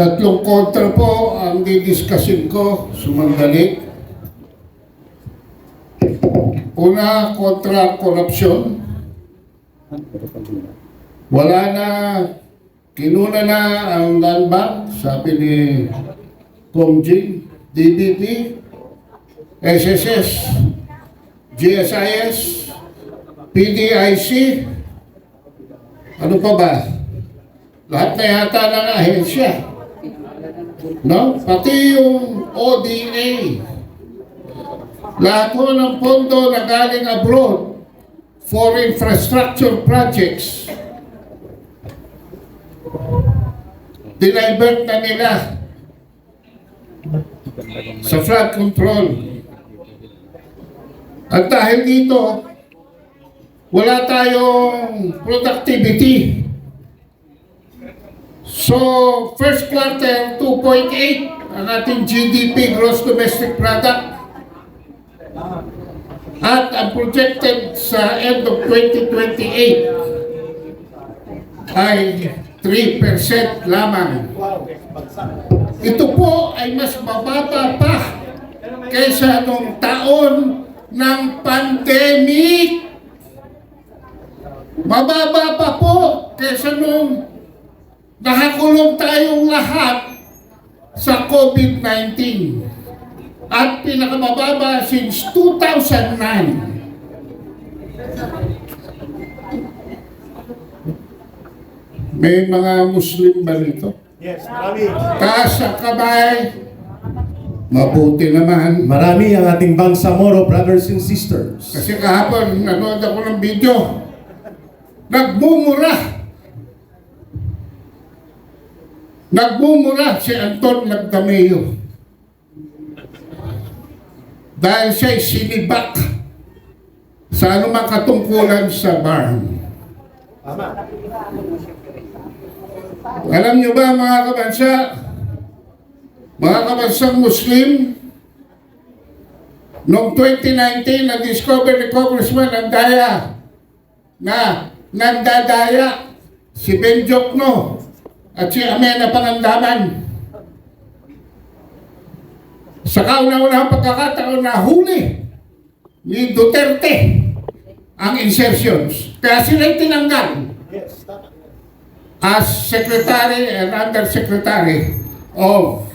Tatlong kontra po ang didiscussing ko, sumandali. Una, kontra korupsyon. Wala na, kinuna na ang land bank, sabi ni Comjing, DBP, SSS, GSIS, PDIC, ano pa ba? Lahat na yata ng ahensya. No? Pati yung ODA. Lahat po ng pondo na galing abroad for infrastructure projects, dinivert na nila sa flood control. At dahil dito, wala tayong productivity. So, first quarter, 2.8 ang ating GDP, Gross Domestic Product. At ang projected sa end of 2028 ay 3% lamang. Ito po ay mas mababa pa kaysa nung taon ng pandemic. Mababa pa po kaysa nung nakakulong tayong lahat sa COVID-19. At pinakamababa since 2009. May mga Muslim ba rito? Yes, marami. Taas ang kamay. Mabuti naman. Marami ang ating Bangsamoro brothers and sisters. Kasi kahapon, nanood ako ng video. Nagmumura. Nagmumura si Anton Lagdameo. Dahil siya'y sinibak sa anumang katungkulan sa barn. Alam niyo ba mga kabansa, mga kabansang Muslim, noong 2019, na-discover ni Congressman Andaya na nandadaya si Ben Jokno at si Amena Pangandaman. Sa kauna-unahang pagkakataon na huli ni Duterte ang insertions. Kaya sila'y tinanggal as Secretary and Undersecretary of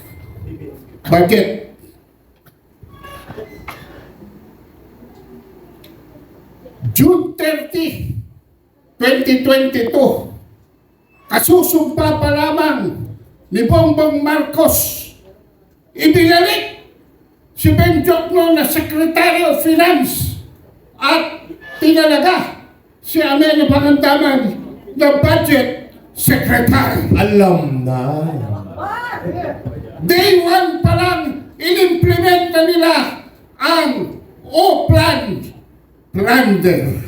Budget. June 30, 2022, kasusumpa pa lamang ni Bongbong Marcos, ibinalik si Ben Jokno na Secretary of Finance at tinalaga si Amena Pangandaman na Budget Secretary. Alam na. Day 1 pa lang, in-implement na nila ang O-Plan Plunder.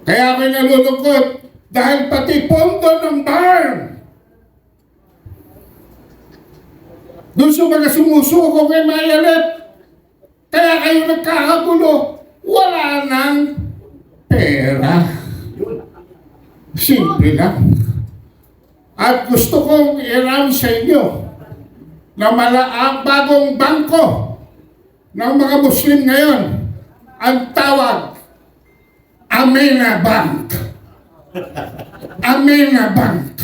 Kaya ako'y nalulungkot dahil pati pondo ng barn doon sa mga sumusuko kay Mayalet, kaya kayo nagkakagulo, wala nang pera. Simple lang. At gusto kong i-announce sa inyo na ang bagong bangko ng mga Muslim ngayon, ang tawag, Amena Bank. Amena Bank.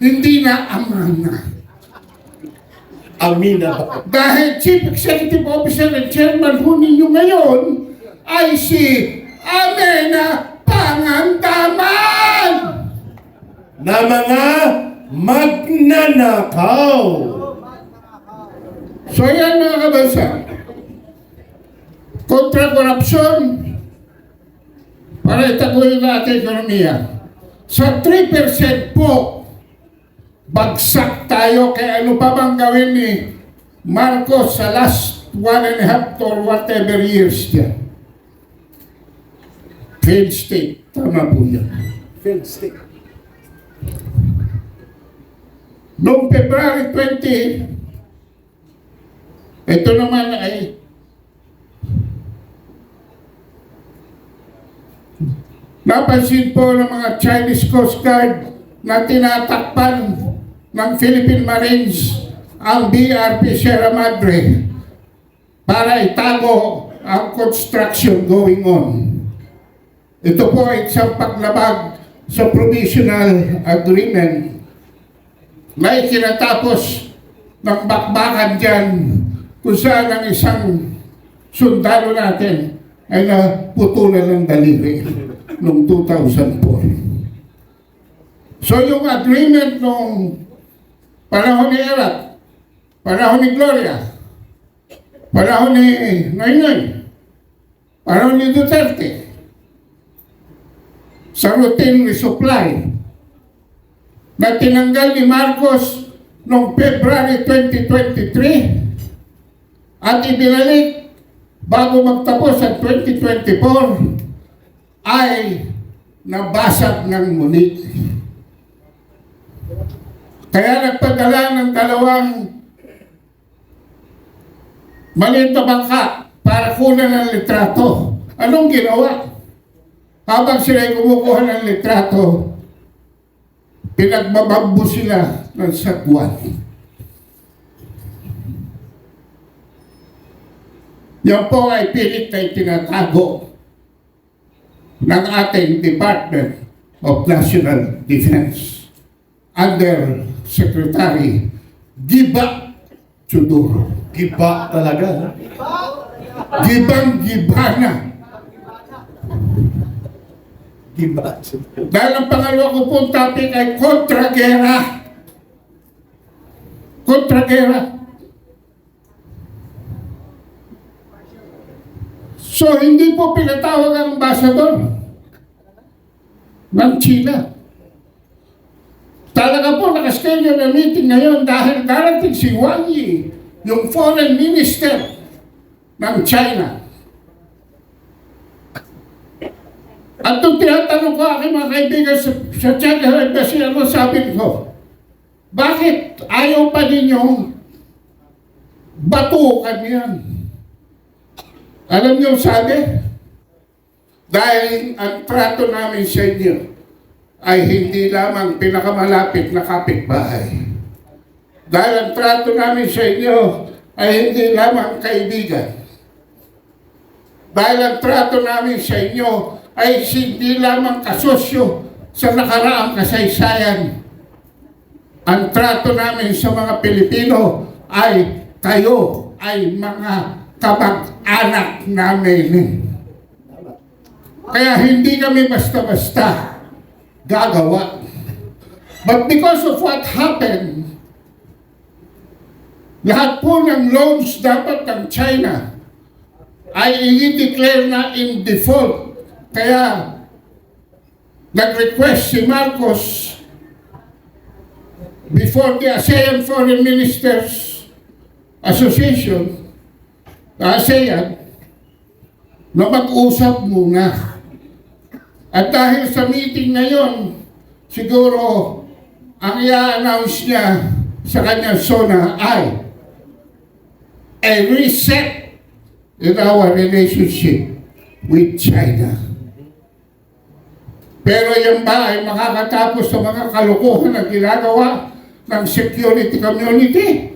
Hindi na Amana. Amina. Dahil Chief Executive Officer and Chairman ho ninyo ngayon ay si Amena Pangandaman Na mga magnanakaw. So yan mga kabansa, kontra korupsyon para itaguhin ang ating ekonomiya. Sa 3% po, bagsak tayo. Kaya ano pa bang gawin ni Marcos sa last 1.5 or whatever years niya? Failed state. Tama po yan. Failed state. Noong February 20, ito naman ay napansin po ng mga Chinese Coast Guard na tinatakpan ng Philippine Marines ang BRP Sierra Madre para itago ang construction going on. Ito po ay isang paglabag sa provisional agreement na ikinatapos ng bakbakan dyan kung saan ang isang sundalo natin ay naputulan ng daliri noong 2004. So yung agreement nung panahon ni Erap, panahon ni Gloria, panahon ni Noynoy, panahon ni Duterte, sa routine resupply na tinanggal ni Marcos noong February 2023 at ibinalik bago magtapos ang 2024 ay nabasag ng muli. Kaya nagpadala ng dalawang maliit na bangka para kunan ng litrato. Anong ginawa? Habang sila'y kumukuha ng litrato, pinagbabagbo sila ng sagwan. Yan po ay pilit na itinatago ng ating Department of National Defense under Secretary Giba Chuduro. Giba talaga. Gibang-giba na. Giba. Dahil ang pangalawa ko pong topic ay kontragera. Kontragera. So, hindi po pinatawag ang ambassador ng China. Talaga po nakaschedule na meeting ngayon dahil darating si Wang Yi, yung foreign minister ng China. At nung tinatanong ko aking mga kaibigan sa China Embassy, ano sabi ko, bakit ayaw pa ninyong batukan yan? Alam niyo sabi? Dahil ang trato namin sa inyo ay hindi lamang pinakamalapit na kapitbahay. Dahil ang trato namin sa inyo ay hindi lamang kaibigan. Dahil ang trato namin sa inyo ay hindi lamang kasosyo sa nakaraang kasaysayan. Ang trato namin sa mga Pilipino ay kayo ay mga kamag-anak namin. Kaya hindi kami basta-basta gagawa. But because of what happened, lahat po ng loans dapat ng China ay i-declare na in default. Kaya nag-request si Marcos before the ASEAN Foreign Ministers Association, ASEAN, na mag-usap muna. At dahil sa meeting ngayon, siguro ang i-announce niya sa kanyang SONA ay a reset in our relationship with China. Pero yan ba ay makakatapos sa mga kalokohan na ginagawa ng security community?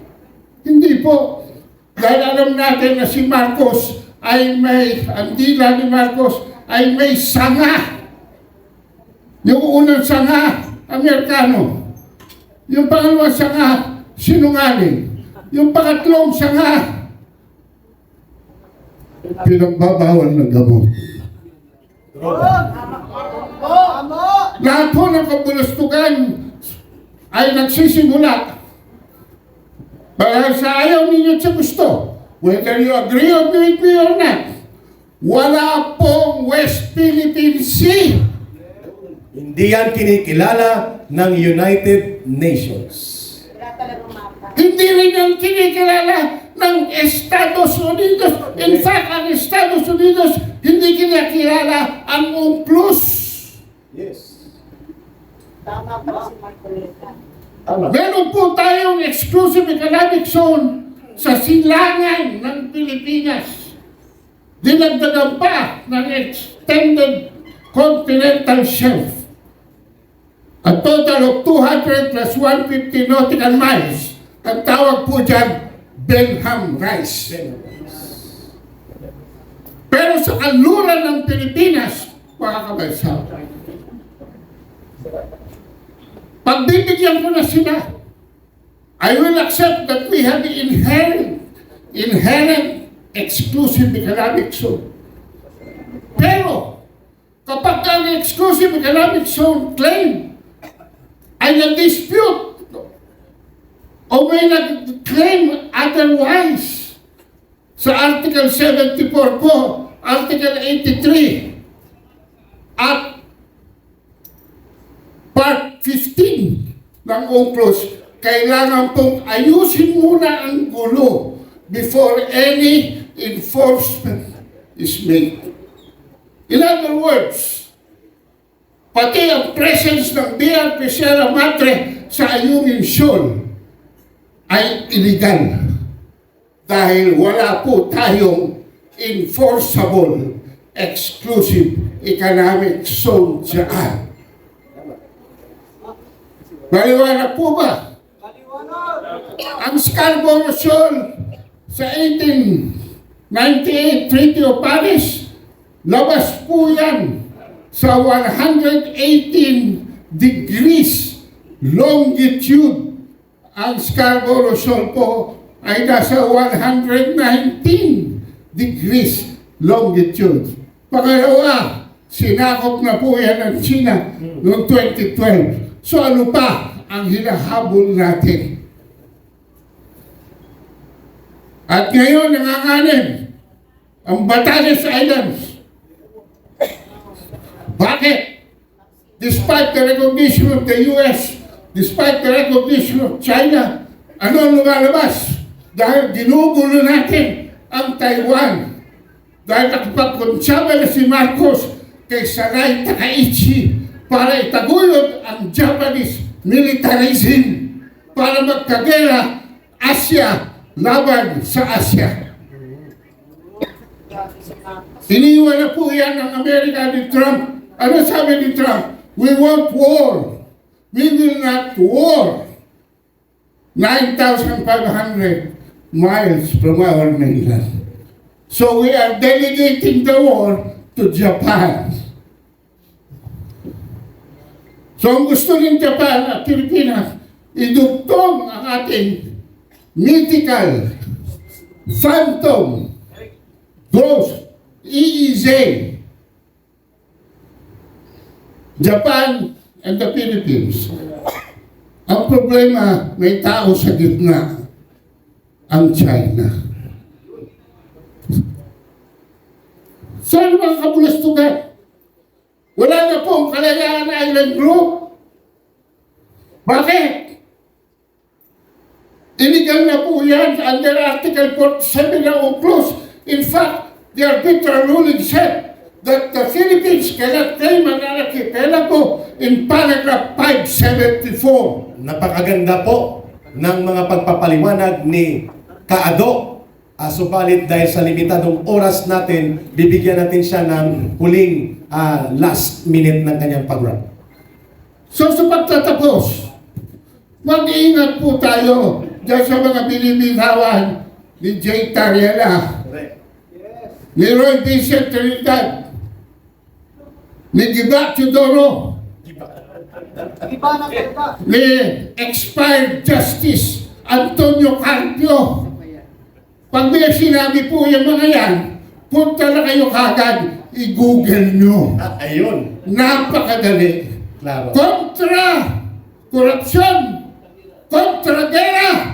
Hindi po. Dahil alam natin na si Marcos ay ang dila ni Marcos ay may sanga. Yung unang sanga, Amerikano. Yung pangalawang sanga, sinungaling. Yung pangatlong sanga, pinagbabawal ng gamot. Lahat po ng kabulustugan ay nagsisimula dahil sa ayaw ninyo sa gusto. Whether you agree with me or not, wala pong West Philippine Sea. Hindi yan kinikilala ng United Nations. Hindi rin yan kinikilala ng Estados Unidos. In fact, ang Estados Unidos hindi kinikilala ang UNCLOS. Yes. Tama pa si Marcoleta. Meron po tayong exclusive economic zone sa silangan ng Pilipinas. Dinagdagan pa ng extended continental shelf. A total of 200 plus 150 nautical miles. Ang tawag po dyan, Benham Rice. Pero sa kanluran ng Pilipinas, mga kabansa, pagbibigyan ko na sila, I will accept that we have the inherent exclusive economic zone. Pero, kapag ang exclusive economic zone claim ay nag-dispute o may nag-claim otherwise sa Article 74 po, Article 83 at Part 15 ng UNCLOS, kailangan pong ayusin muna ang gulo before any enforcement is made. In other words, pati ang presence ng BRP Sierra Madre sa Ayungin Shoal ay illegal dahil wala po tayong enforceable exclusive economic zone dyan. Maliwanag po ba? Ang Scarborough Shoal sa 1898 Treaty of Paris, labas po yan sa 118 degrees longitude. Ang Scarborough Shoal po ay nasa 119 degrees longitude. Pangalawa, sinakop na po yan ng China noong 2012. So ano pa ang hinahabol natin? At ngayon, nanganganin ang Batanes Islands. Bakit? Despite the recognition of the US, despite the recognition of China, ano ang lumalabas? Dahil ginugulo natin ang Taiwan. Dahil nakipagkonsyaba na si Marcos kay Saray Takaichi para itaguyod ang Japanese militarism para magkagera Asia laban sa Asia. Iniwan na po yan ng Amerika ni Trump. Ano sabi ni Trump? We want war. We will not war. 9,500 miles from our mainland. So we are delegating the war to Japan. So ang gusto ng Japan at Pilipinas, idugtong ang ating mythical, phantom, ghost, EEZ, Japan and the Philippines. Ang problema, may tao sa gitna, ang China. Saan mga kabulastugan? Wala na pong Kalayaan Island Group. Bakit? Illegal na po yan under Article 47 ng UNCLOS. In fact, the arbitral ruling said that the Philippines cannot claim an archipelago in paragraph 574. Napakaganda po ng mga pagpapaliwanag ni Kaado. Subalit dahil sa limitadong oras natin, bibigyan natin siya ng huling last minute ng kanyang program. So sa pagtatapos, mag-iingat po tayo dyan sa mga binibitawan ni Jay Tariela, ni Roy Vincent Trinidad, ni Giba Teodoro, ni expired Justice Antonio Carpio. Pag may sinabi po yung mga yan, punta na kayo kagad, i-google nyo. Ayun. Napakadali. Klaro. Kontra korupsyon, kontra gera,